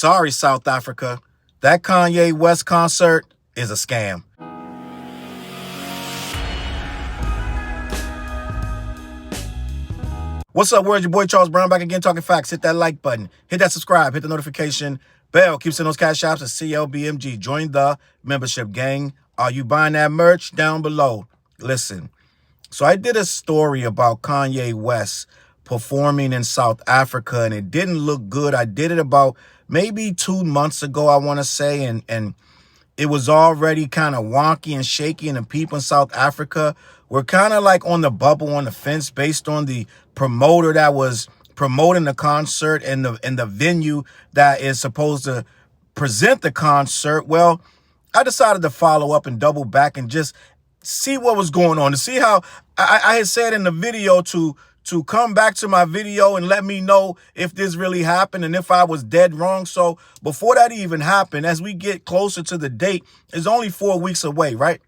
Sorry, South Africa. That Kanye West concert is a scam. What's up, world? Your boy Charles Brown back again talking facts. Hit that like button. Hit that subscribe. Hit the notification bell. Keep sending those Cashaps to CLBMG. Join the membership gang. Are you buying that merch? Down below. Listen. So I did a story about Kanye West performing in South Africa, and it didn't look good. I did it about maybe 2 months ago, I want to say, and it was already kind of wonky and shaky, and the people in South Africa were kind of like on the bubble, on the fence, based on the promoter that was promoting the concert and the venue that is supposed to present the concert. Well, I decided to follow up and double back and just see what was going on, to see how I had said in the video to come back to my video and let me know if this really happened and if I was dead wrong. So before that even happened, as we get closer to the date, it's only 4 weeks away, right?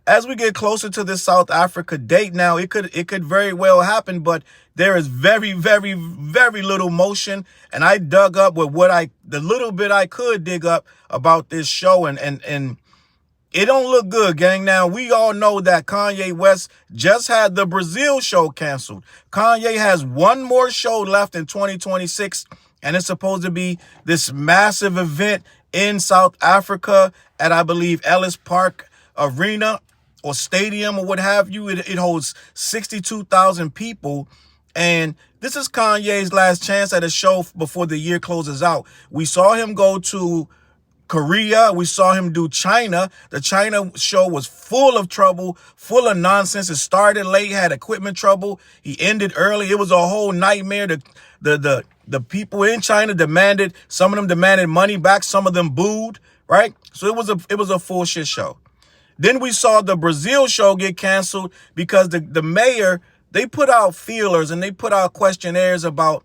As we get closer to this South Africa date now, it could very well happen, but there is very, very, very little motion. And I dug up with the little bit I could dig up about this show, and it don't look good, gang. Now, we all know that Kanye West just had the Brazil show canceled. Kanye has one more show left in 2026, and it's supposed to be this massive event in South Africa at, I believe, Ellis Park Arena or Stadium or what have you. It holds 62,000 people, and this is Kanye's last chance at a show before the year closes out. We saw him go to Korea. We saw him do China. The China show was full of trouble, full of nonsense. It started late, had equipment trouble. He ended early. It was a whole nightmare. The people in China demanded, some of them demanded money back. Some of them booed, right? So it was a full shit show. Then we saw the Brazil show get canceled because the mayor, they put out feelers and they put out questionnaires about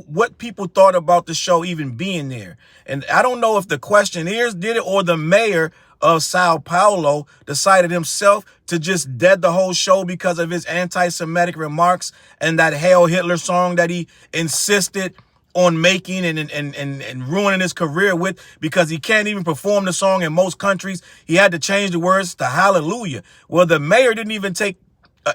what people thought about the show even being there. And I don't know if the questionnaires did it or the mayor of Sao Paulo decided himself to just dead the whole show because of his anti-Semitic remarks and that Hail Hitler song that he insisted on making and ruining his career with, because he can't even perform the song in most countries. He had to change the words to Hallelujah. Well, the mayor didn't even take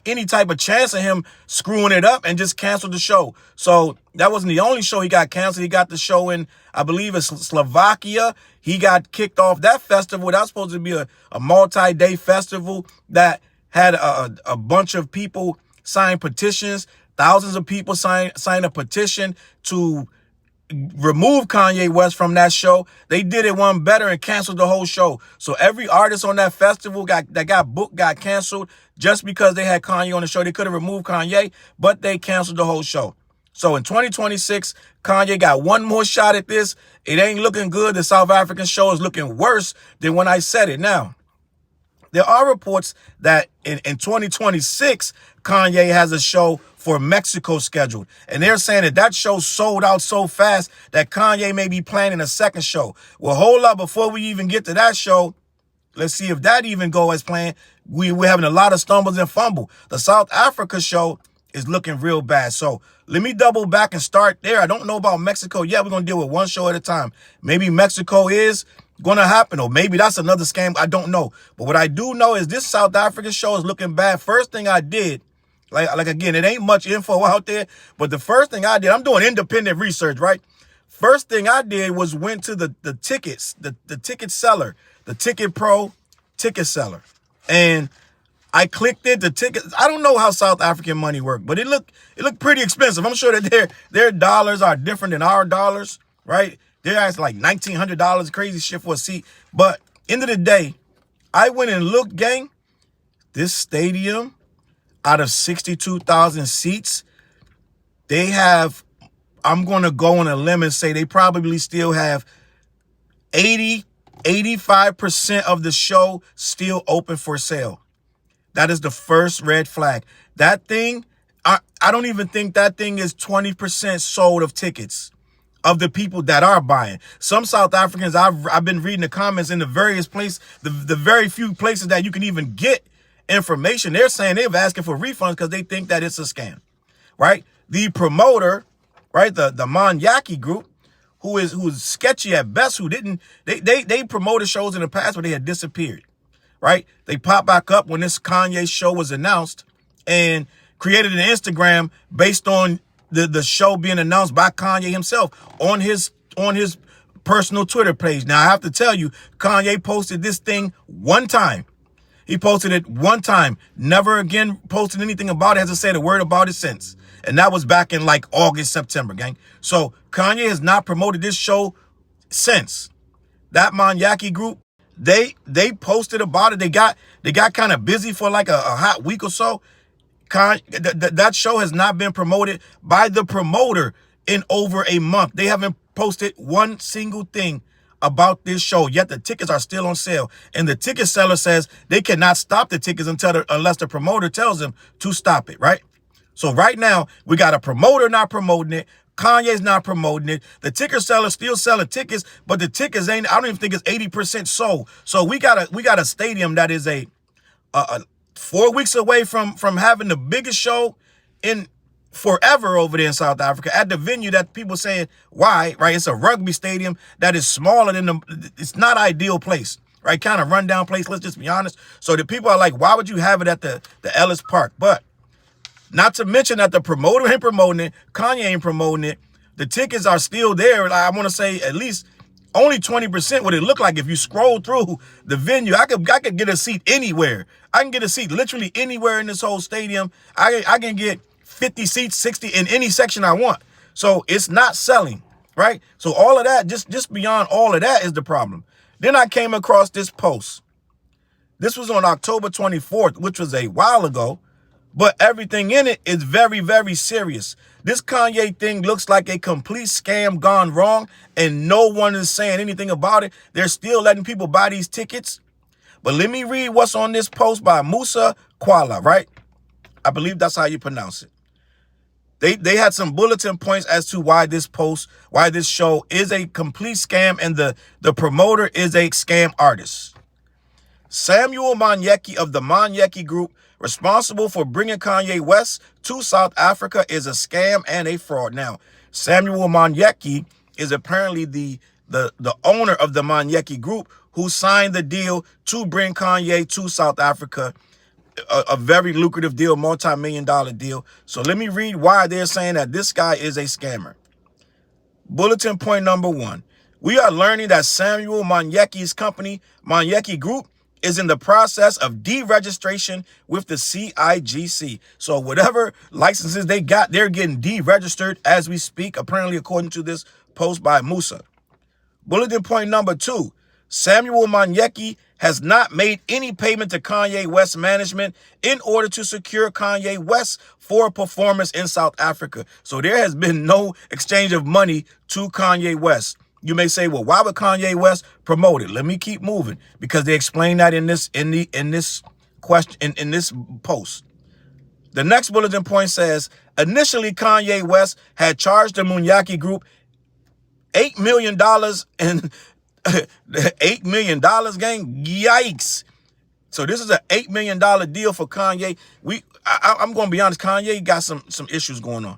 any type of chance of him screwing it up and just canceled the show. So that wasn't the only show he got canceled. He got the show in, I believe it's Slovakia. He got kicked off that festival. That was supposed to be a multi-day festival that had a bunch of people sign petitions. Thousands of people sign a petition to remove Kanye West from that show. They did it one better and canceled the whole show. So every artist on that festival that got booked got canceled just because they had Kanye on the show. They could have removed Kanye, but they canceled the whole show. So in 2026, Kanye got one more shot at this. It ain't looking good. The South African show is looking worse than when I said it. Now, there are reports that in 2026, Kanye has a show for Mexico scheduled. And they're saying that show sold out so fast that Kanye may be planning a second show. Well, hold up. Before we even get to that show, let's see if that even go as planned. We're having a lot of stumbles and fumble. The South Africa show is looking real bad. So let me double back and start there. I don't know about Mexico yet. We're going to deal with one show at a time. Maybe Mexico is going to happen, or maybe that's another scam. I don't know. But what I do know is this South African show is looking bad. First thing I did, like again, it ain't much info out there, but the first thing I did, I'm doing independent research, right? First thing I did was went to the tickets, the ticket seller, the Ticket Pro ticket seller. And I clicked it, the tickets. I don't know how South African money work, but it looked pretty expensive. I'm sure that their dollars are different than our dollars, right? They're asking like $1,900, crazy shit for a seat. But end of the day, I went and looked, gang. This stadium, out of 62,000 seats, they have, I'm going to go on a limb and say they probably still have 85% of the show still open for sale. That is the first red flag. That thing, I don't even think that thing is 20% sold of tickets of the people that are buying. Some South Africans, I've been reading the comments in the various places, the very few places that you can even get information. They're saying they're asking for refunds because they think that it's a scam, right? The promoter, right, the Manyaki group, who's sketchy at best, who didn't they promoted shows in the past but they had disappeared, right? They popped back up when this Kanye show was announced and created an Instagram based on the show being announced by Kanye himself on his personal Twitter page. Now I have to tell you, Kanye posted this thing one time. He posted it one time, never again posted anything about it, hasn't said a word about it since. And that was back in like August, September, gang. So Kanye has not promoted this show since. That Manyaki group, they posted about it. They got kind of busy for like a hot week or so. That show has not been promoted by the promoter in over a month. They haven't posted one single thing about this show, yet the tickets are still on sale. And the ticket seller says they cannot stop the tickets unless the promoter tells them to stop it, right? So right now, we got a promoter not promoting it. Kanye's not promoting it. The ticket seller still selling tickets, but the tickets I don't even think it's 80% sold. So we got a stadium that is a 4 weeks away from having the biggest show in forever over there in South Africa at the venue that people saying why, right? It's a rugby stadium that is smaller than it's not ideal place, right? Kind of rundown place. Let's just be honest. So the people are like, why would you have it at the Ellis Park? But not to mention that the promoter ain't promoting it, Kanye ain't promoting it. The tickets are still there. I want to say at least only 20% what it looked like. If you scroll through the venue, I could get a seat anywhere. I can get a seat literally anywhere in this whole stadium. I can get 50 seats, 60 in any section I want. So it's not selling, right? So all of that, just beyond all of that is the problem. Then I came across this post. This was on October 24th, which was a while ago, but everything in it is very, very serious. This Kanye thing looks like a complete scam gone wrong, and no one is saying anything about it. They're still letting people buy these tickets. But let me read what's on this post by Musa Kwala, right? I believe that's how you pronounce it. They had some bulletin points as to why this show is a complete scam and the promoter is a scam artist. Samuel Manyeki of the Manyeki Group, responsible for bringing Kanye West to South Africa, is a scam and a fraud. Now, Samuel Manyeki is apparently the owner of the Manyeki Group who signed the deal to bring Kanye to South Africa. A very lucrative deal, multi-million-dollar deal. So let me read why they're saying that this guy is a scammer. Bulletin point number 1. We are learning that Samuel Manyeki's company, Manyeki Group, is in the process of deregistration with the CIGC. So whatever licenses they got, they're getting deregistered as we speak, apparently according to this post by Musa. Bulletin point number 2. Samuel Manyeki has not made any payment to Kanye West management in order to secure Kanye West for a performance in South Africa. So there has been no exchange of money to Kanye West. You may say, well, why would Kanye West promote it? Let me keep moving, because they explain that in this post. The next bulletin point says, initially Kanye West had charged the Manyeki Group $8 million and $8 million, gang. Yikes. So this is an $8 million deal for Kanye. I'm going to be honest, Kanye got some issues going on.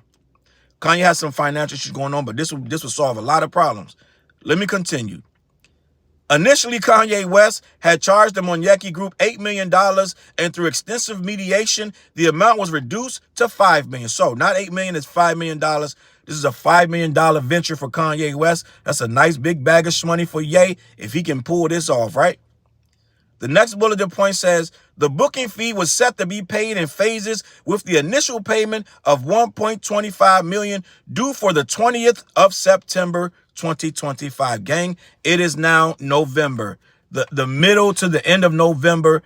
Kanye has some financial issues going on, but this will solve a lot of problems. Let me continue. Initially, Kanye West had charged the Manyeki Group $8 million, and through extensive mediation, the amount was reduced to $5 million. So not $8 million, it's $5 million. This is a $5 million venture for Kanye West. That's a nice big bag of money for Ye if he can pull this off, right? The next bulletin point says the booking fee was set to be paid in phases, with the initial payment of $1.25 million due for the 20th of September 2025. Gang, it is now November. The middle to the end of November.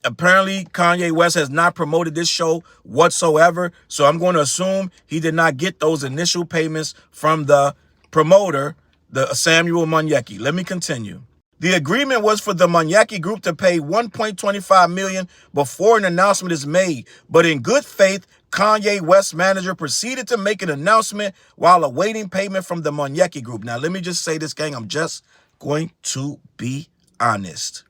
Apparently, Kanye West has not promoted this show whatsoever. So I'm going to assume he did not get those initial payments from the promoter, the Samuel Manyeki. Let me continue. The agreement was for the Manyeki Group to pay $1.25 million before an announcement is made. But in good faith, Kanye West's manager proceeded to make an announcement while awaiting payment from the Manyeki Group. Now, let me just say this, gang. I'm just going to be honest.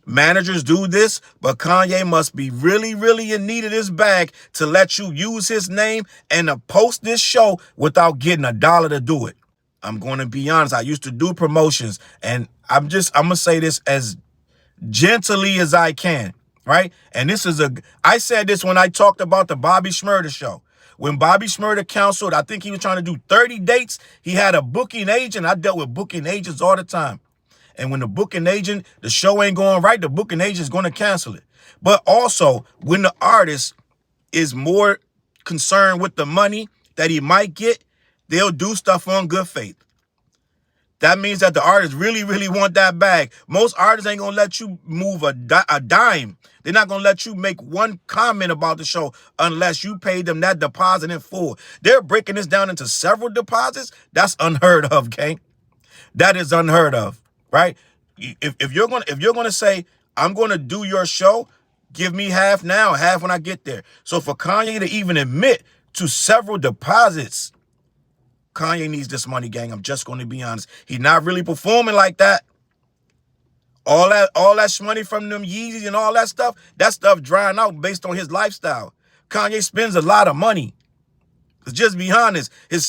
Managers do this, but Kanye must be really, really in need of this bag to let you use his name and to post this show without getting $1 to do it. I'm going to be honest. I used to do promotions, and I'm going to say this as gently as I can, right? And I said this when I talked about the Bobby Shmurda show. When Bobby Shmurda counseled, I think he was trying to do 30 dates. He had a booking agent. I dealt with booking agents all the time. And when the booking agent, the show ain't going right, the booking agent is going to cancel it. But also, when the artist is more concerned with the money that he might get, they'll do stuff on good faith. That means that the artists really, really want that bag. Most artists ain't going to let you move a dime. They're not going to let you make one comment about the show unless you pay them that deposit in full. They're breaking this down into several deposits. That's unheard of, gang. That is unheard of, right? If you're going to say, I'm going to do your show, give me half now, half when I get there. So for Kanye to even admit to several deposits, Kanye needs this money, gang. I'm just going to be honest. He's not really performing like that. All that money from them Yeezys and all that stuff drying out based on his lifestyle. Kanye spends a lot of money. Let's just be honest. His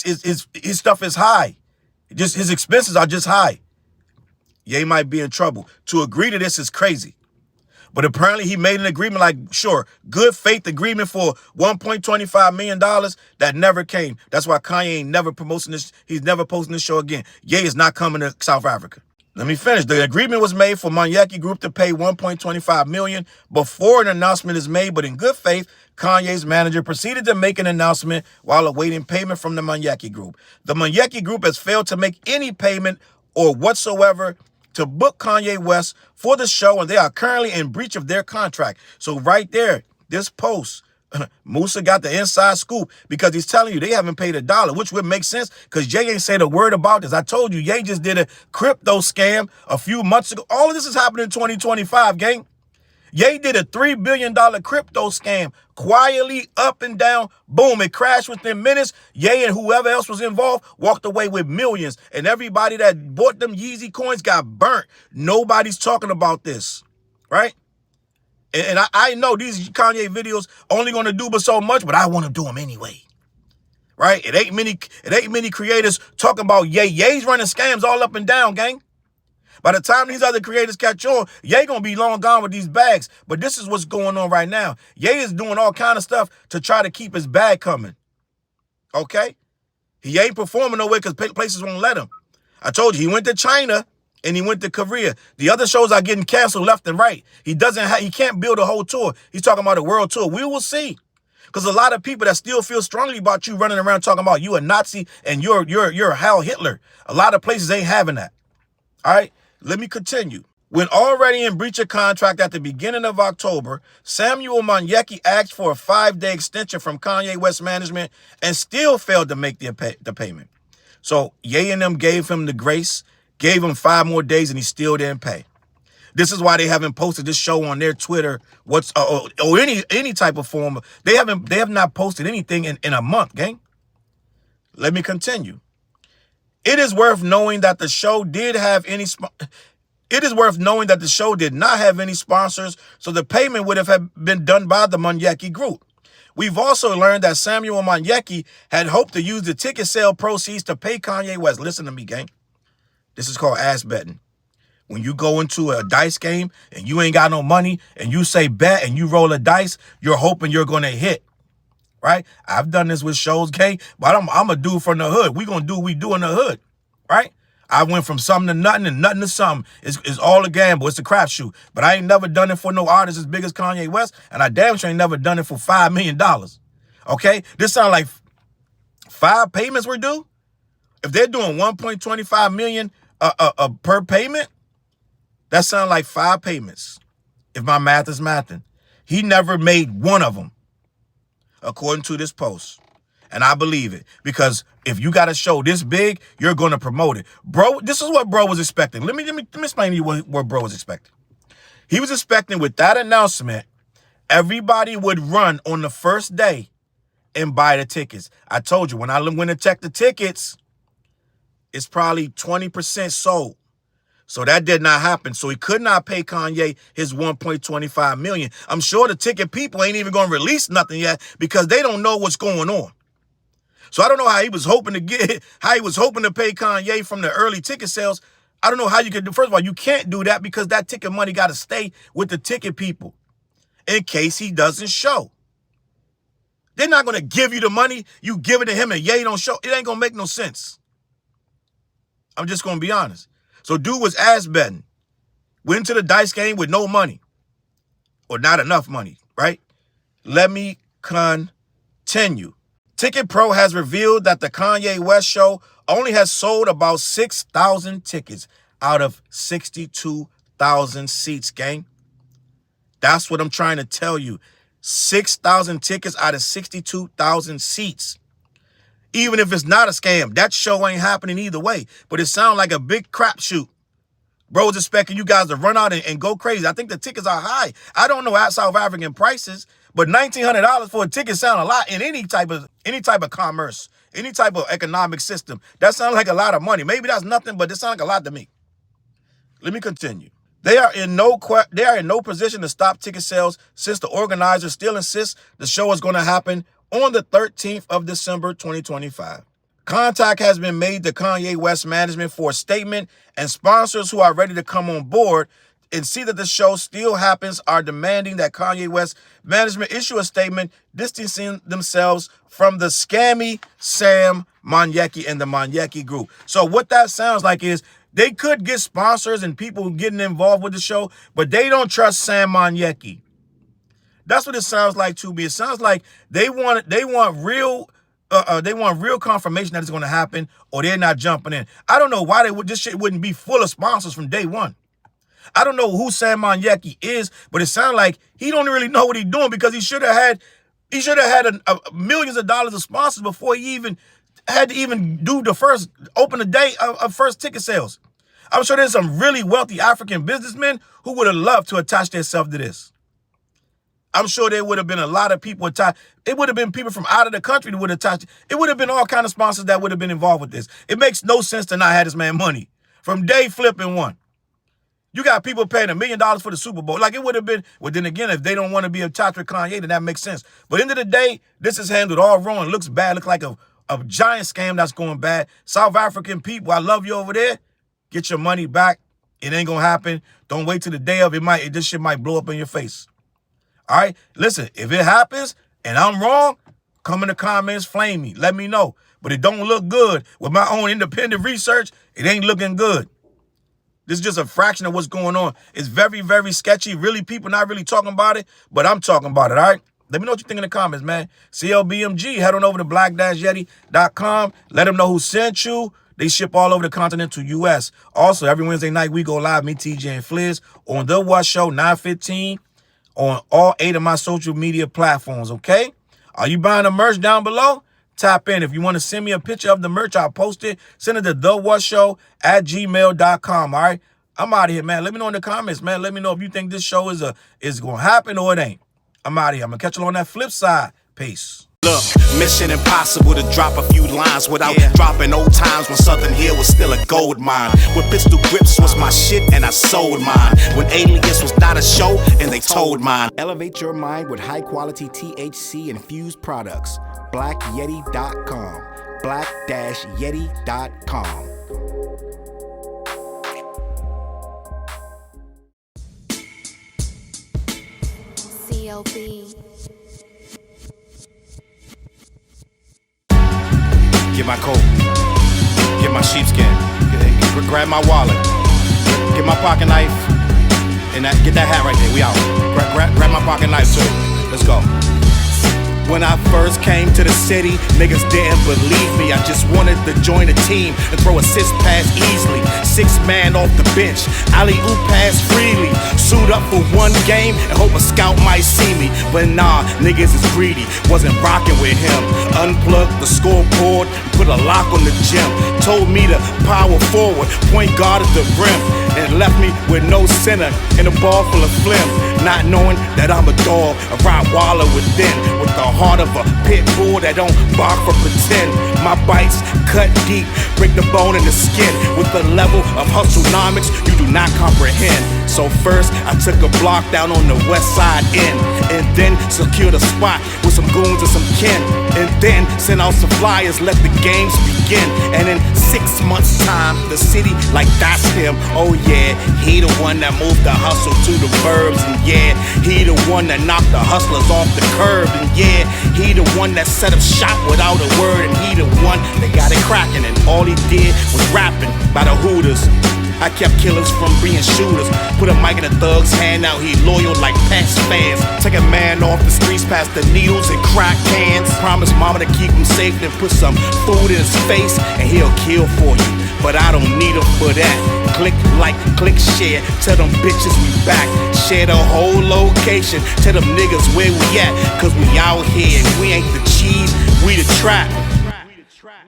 stuff is high. Just his expenses are just high. Ye might be in trouble. To agree to this is crazy. But apparently he made an agreement, like, sure, good faith agreement for $1.25 million that never came. That's why Kanye ain't never promoting this. He's never posting this show again. Ye is not coming to South Africa. Let me finish. The agreement was made for Manyeki Group to pay $1.25 million before an announcement is made, but in good faith, Kanye's manager proceeded to make an announcement while awaiting payment from the Manyeki Group. The Manyeki Group has failed to make any payment or whatsoever to book Kanye West for the show, and they are currently in breach of their contract. So right there, this post, Musa got the inside scoop because he's telling you they haven't paid $1, which would make sense because Ye ain't said a word about this. I told you, Ye just did a crypto scam a few months ago. All of this is happening in 2025, gang. Ye did a $3 billion crypto scam quietly up and down. Boom, it crashed within minutes. Ye and whoever else was involved walked away with millions. And everybody that bought them Yeezy coins got burnt. Nobody's talking about this, right? And I know these Kanye videos only going to do but so much, but I want to do them anyway, right? It ain't many creators talking about Ye. Ye's running scams all up and down, gang. By the time these other creators catch on, Ye gonna be long gone with these bags. But this is what's going on right now. Ye is doing all kind of stuff to try to keep his bag coming. Okay? He ain't performing nowhere because places won't let him. I told you, he went to China and he went to Korea. The other shows are getting canceled left and right. He can't build a whole tour. He's talking about a world tour. We will see. Because a lot of people that still feel strongly about you running around talking about you a Nazi and you're Heil Hitler. A lot of places ain't having that. All right? Let me continue. When already in breach of contract at the beginning of October, Samuel Manyeki asked for a 5-day extension from Kanye West management and still failed to make the payment. So Ye and them gave him the grace, gave him 5 more days, and he still didn't pay. This is why they haven't posted this show on their Twitter, or any type of form. They have not posted anything in a month, gang. Let me continue. It is worth knowing that the show did not have any sponsors, so the payment would have been done by the Manyeki Group. We've also learned that Samuel Manyeki had hoped to use the ticket sale proceeds to pay Kanye West. Listen to me, gang. This is called ass betting. When you go into a dice game and you ain't got no money and you say bet and you roll a dice, you're hoping you're going to hit. Right? I've done this with shows, gang, but I'm a dude from the hood. We gonna do what we do in the hood, right? I went from something to nothing and nothing to something. It's all a gamble. It's a crapshoot. But I ain't never done it for no artist as big as Kanye West, and I damn sure ain't never done it for $5 million. Okay? This sound like 5 payments were due? If they're doing $1.25 million per payment, that sounds like 5 payments, if my math is mathing. He never made one of them, according to this post. And I believe it. Because if you got a show this big, you're going to promote it. Bro, this is what bro was expecting. Let me explain to you what bro was expecting. He was expecting with that announcement, everybody would run on the first day and buy the tickets. I told you, when I went to check the tickets, it's probably 20% sold. So that did not happen. So he could not pay Kanye his $1.25 million. I'm sure the ticket people ain't even going to release nothing yet because they don't know what's going on. So I don't know how he was hoping to pay Kanye from the early ticket sales. I don't know how you could do. First of all, you can't do that because that ticket money got to stay with the ticket people in case he doesn't show. They're not going to give you the money. You give it to him and Ye don't show. It ain't going to make no sense. I'm just going to be honest. So dude was ass betting. Went to the dice game with no money. Or not enough money, right? Let me continue. Ticket Pro has revealed that the Kanye West show only has sold about 6,000 tickets out of 62,000 seats, gang. That's what I'm trying to tell you. 6,000 tickets out of 62,000 seats. Even if it's not a scam, that show ain't happening either way. But it sounds like a big crapshoot. Bro's expecting you guys to run out and go crazy. I think the tickets are high. I don't know South African prices, but $1,900 for a ticket sound a lot in any type of commerce, any type of economic system. That sounds like a lot of money. Maybe that's nothing, but it sounds like a lot to me. Let me continue. They are in no position to stop ticket sales since the organizers still insist the show is going to happen on the 13th of December, 2025. Contact has been made to Kanye West management for a statement, and sponsors who are ready to come on board and see that the show still happens are demanding that Kanye West management issue a statement distancing themselves from the scammy Sam Monyeki and the Monyeki group. So what that sounds like is they could get sponsors and people getting involved with the show, but they don't trust Sam Monyeki. That's what it sounds like to me. It sounds like they want real confirmation that it's going to happen, or they're not jumping in. I don't know why this shit wouldn't be full of sponsors from day one. I don't know who Sam Monyeki is, but it sounds like he don't really know what he's doing because he should have had millions of dollars of sponsors before he even had to do the first open the day of first ticket sales. I'm sure there's some really wealthy African businessmen who would have loved to attach themselves to this. I'm sure there would have been a lot of people attached. It would have been people from out of the country that would have attached. It would have been all kind of sponsors that would have been involved with this. It makes no sense to not have this man money from day flipping one. You got people paying $1 million for the Super Bowl. Like it would have been, well, then again, if they don't want to be attached with Kanye, then that makes sense. But end of the day, this is handled all wrong. It looks bad. Looks like a giant scam that's going bad. South African people, I love you over there. Get your money back. It ain't going to happen. Don't wait till the day of it. This shit might blow up in your face. All right? Listen, if it happens and I'm wrong, come in the comments, flame me. Let me know. But it don't look good. With my own independent research, it ain't looking good. This is just a fraction of what's going on. It's very, very sketchy. Really, people not really talking about it, but I'm talking about it, all right? Let me know what you think in the comments, man. CLBMG, head on over to black-yeti.com. Let them know who sent you. They ship all over the continental U.S. Also, every Wednesday night, we go live, me, TJ, and Fliz, on The What Show, 9:15, on all 8 of my social media platforms, okay? Are you buying the merch down below? Tap in. If you want to send me a picture of the merch, I'll post it. Send it to thewhatshow@gmail.com, all right? I'm out of here, man. Let me know in the comments, man. Let me know if you think this show is going to happen or it ain't. I'm out of here. I'm going to catch you on that flip side. Peace. Look, mission impossible to drop a few lines without dropping old times when Southern Hill was still a gold mine. When pistol grips was my shit and I sold mine. When Alias was not a show and they told mine. Elevate your mind with high quality THC infused products. BlackYeti.com. Black-Yeti.com. CLB. Get my coat, get my sheepskin, grab my wallet, get my pocket knife, and get that hat right there. We out. Grab my pocket knife too. Let's go. When I first came to the city, niggas didn't believe me. I just wanted to join a team and throw assist pass easily. 6 man off the bench, alley-oop pass freely. Suit up for one game and hope a scout might see me. But nah, niggas is greedy, wasn't rocking with him. Unplugged the scoreboard, put a lock on the gym. Told me to power forward, point guard at the rim. And left me with no center and a ball full of phlegm. Not knowing that I'm a dog, a Rottweiler within. With the heart of a pit bull that don't bark for pretend. My bites cut deep, break the bone and the skin. With the level of hustlenomics you do not comprehend. So first, I took a block down on the west side end, and then secured a spot with some goons and some kin, and then sent out some flyers, let the games begin. And in 6 months' time, the city like that's him. Oh yeah, he the one that moved the hustle to the burbs, and yeah, he the one that knocked the hustlers off the curb, and yeah, he the one that set up shop without a word, and he the one that got it cracking, and all he did was rapping by the Hooters. I kept killers from being shooters. Put a mic in a thug's hand, now he loyal like Pats fans. Take a man off the streets past the needles and crack cans. Promise mama to keep him safe, then put some food in his face, and he'll kill for you. But I don't need him for that. Click like, click share. Tell them bitches we back. Share the whole location. Tell them niggas where we at. Cause we out here and we ain't the cheese, we the trap.